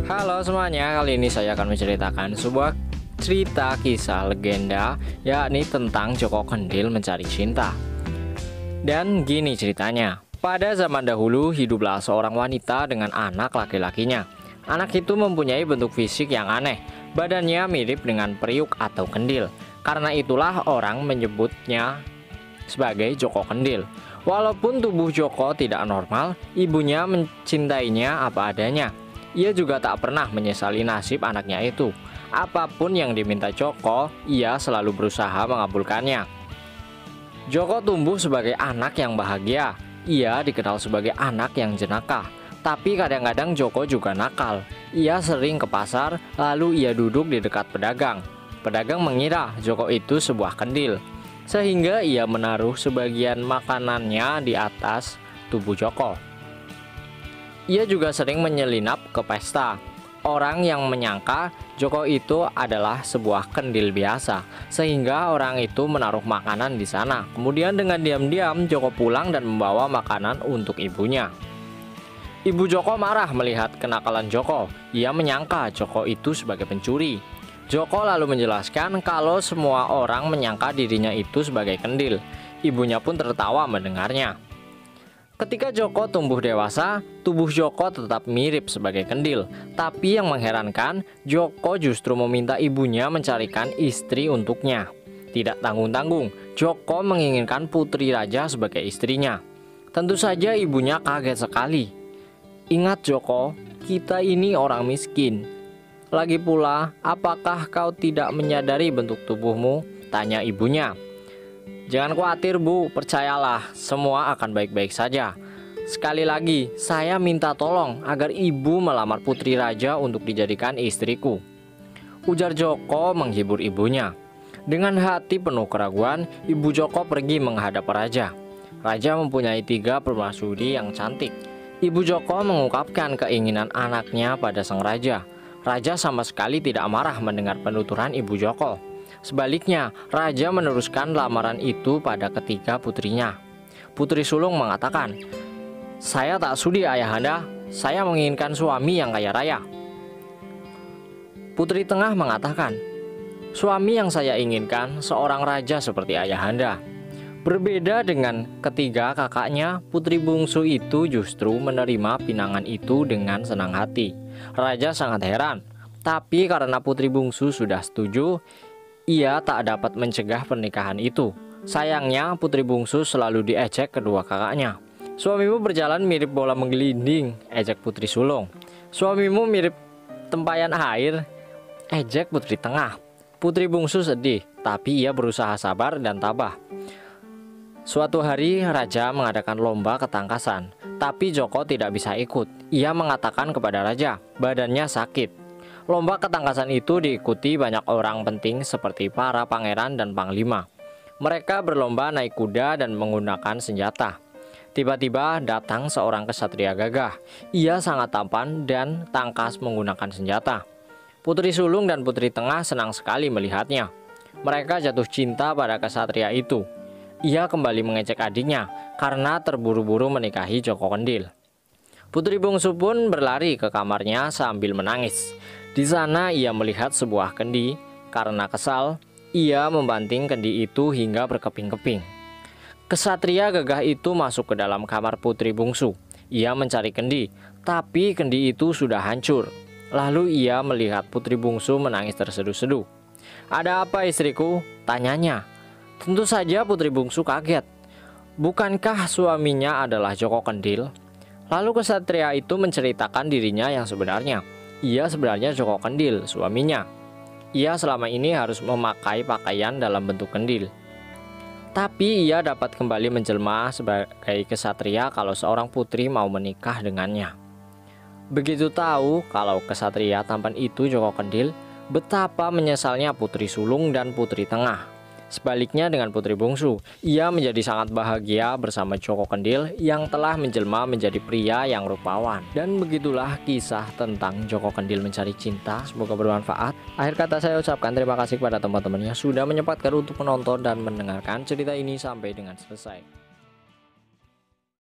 Halo semuanya, kali ini saya akan menceritakan sebuah cerita kisah legenda, yakni tentang Joko Kendil mencari cinta. Dan gini ceritanya, pada zaman dahulu hiduplah seorang wanita dengan anak laki-lakinya. Anak itu mempunyai bentuk fisik yang aneh, badannya mirip dengan periuk atau kendil. Karena itulah orang menyebutnya sebagai Joko Kendil. Walaupun tubuh Joko tidak normal, ibunya mencintainya apa adanya. Ia juga tak pernah menyesali nasib anaknya itu. Apapun yang diminta Joko, ia selalu berusaha mengabulkannya. Joko tumbuh sebagai anak yang bahagia. Ia dikenal sebagai anak yang jenaka. Tapi kadang-kadang Joko juga nakal. Ia sering ke pasar, lalu ia duduk di dekat pedagang. Pedagang mengira Joko itu sebuah kendil, sehingga ia menaruh sebagian makanannya di atas tubuh Joko. Ia juga sering menyelinap ke pesta. Orang yang menyangka Joko itu adalah sebuah kendil biasa, sehingga orang itu menaruh makanan di sana. Kemudian dengan diam-diam Joko pulang dan membawa makanan untuk ibunya. Ibu Joko marah melihat kenakalan Joko. Ia menyangka Joko itu sebagai pencuri. Joko lalu menjelaskan kalau semua orang menyangka dirinya itu sebagai kendil. Ibunya pun tertawa mendengarnya. Ketika Joko tumbuh dewasa, tubuh Joko tetap mirip sebagai kendil. Tapi yang mengherankan, Joko justru meminta ibunya mencarikan istri untuknya. Tidak tanggung-tanggung, Joko menginginkan putri raja sebagai istrinya. Tentu saja ibunya kaget sekali. Ingat Joko, kita ini orang miskin. Lagi pula, apakah kau tidak menyadari bentuk tubuhmu? Tanya ibunya. Jangan khawatir Bu, percayalah, semua akan baik-baik saja. Sekali lagi, saya minta tolong agar ibu melamar putri raja untuk dijadikan istriku. Ujar Joko menghibur ibunya. Dengan hati penuh keraguan, ibu Joko pergi menghadap raja. Raja mempunyai 3 permaisuri yang cantik. Ibu Joko mengungkapkan keinginan anaknya pada sang raja. Raja sama sekali tidak marah mendengar penuturan ibu Joko. Sebaliknya, raja meneruskan lamaran itu pada ketiga putrinya. Putri sulung mengatakan, "Saya tak sudi ayahanda, saya menginginkan suami yang kaya raya." Putri tengah mengatakan, "Suami yang saya inginkan seorang raja seperti ayahanda." Berbeda dengan ketiga kakaknya, putri bungsu itu justru menerima pinangan itu dengan senang hati. Raja sangat heran, tapi karena putri bungsu sudah setuju, ia tak dapat mencegah pernikahan itu. Sayangnya putri bungsu selalu diejek kedua kakaknya. "Suamimu berjalan mirip bola menggelinding," ejek putri sulung. "Suamimu mirip tempayan air," ejek putri tengah. Putri bungsu sedih, tapi ia berusaha sabar dan tabah. Suatu hari raja mengadakan lomba ketangkasan, tapi Joko tidak bisa ikut. Ia mengatakan kepada raja, badannya sakit. Lomba ketangkasan itu diikuti banyak orang penting seperti para pangeran dan panglima. Mereka berlomba naik kuda dan menggunakan senjata. Tiba-tiba datang seorang kesatria gagah. Ia sangat tampan dan tangkas menggunakan senjata. Putri sulung dan putri tengah senang sekali melihatnya. Mereka jatuh cinta pada kesatria itu. Ia kembali mengejek adiknya karena terburu-buru menikahi Joko Kendil. Putri bungsu pun berlari ke kamarnya sambil menangis. Di sana ia melihat sebuah kendi. Karena kesal, ia membanting kendi itu hingga berkeping-keping. Kesatria gagah itu masuk ke dalam kamar putri bungsu. Ia mencari kendi, tapi kendi itu sudah hancur. Lalu ia melihat putri bungsu menangis terseduh-seduh. "Ada apa istriku?" tanyanya. Tentu saja putri bungsu kaget. Bukankah suaminya adalah Joko Kendil? Lalu kesatria itu menceritakan dirinya yang sebenarnya. Ia sebenarnya Joko Kendil, suaminya. Ia selama ini harus memakai pakaian dalam bentuk kendil. Tapi ia dapat kembali menjelma sebagai kesatria kalau seorang putri mau menikah dengannya. Begitu tahu kalau kesatria tampan itu Joko Kendil, betapa menyesalnya putri sulung dan putri tengah. Sebaliknya dengan putri bungsu, ia menjadi sangat bahagia bersama Joko Kendil yang telah menjelma menjadi pria yang rupawan. Dan begitulah kisah tentang Joko Kendil mencari cinta. Semoga bermanfaat. Akhir kata saya ucapkan terima kasih kepada teman-teman yang sudah menyempatkan untuk menonton dan mendengarkan cerita ini sampai dengan selesai.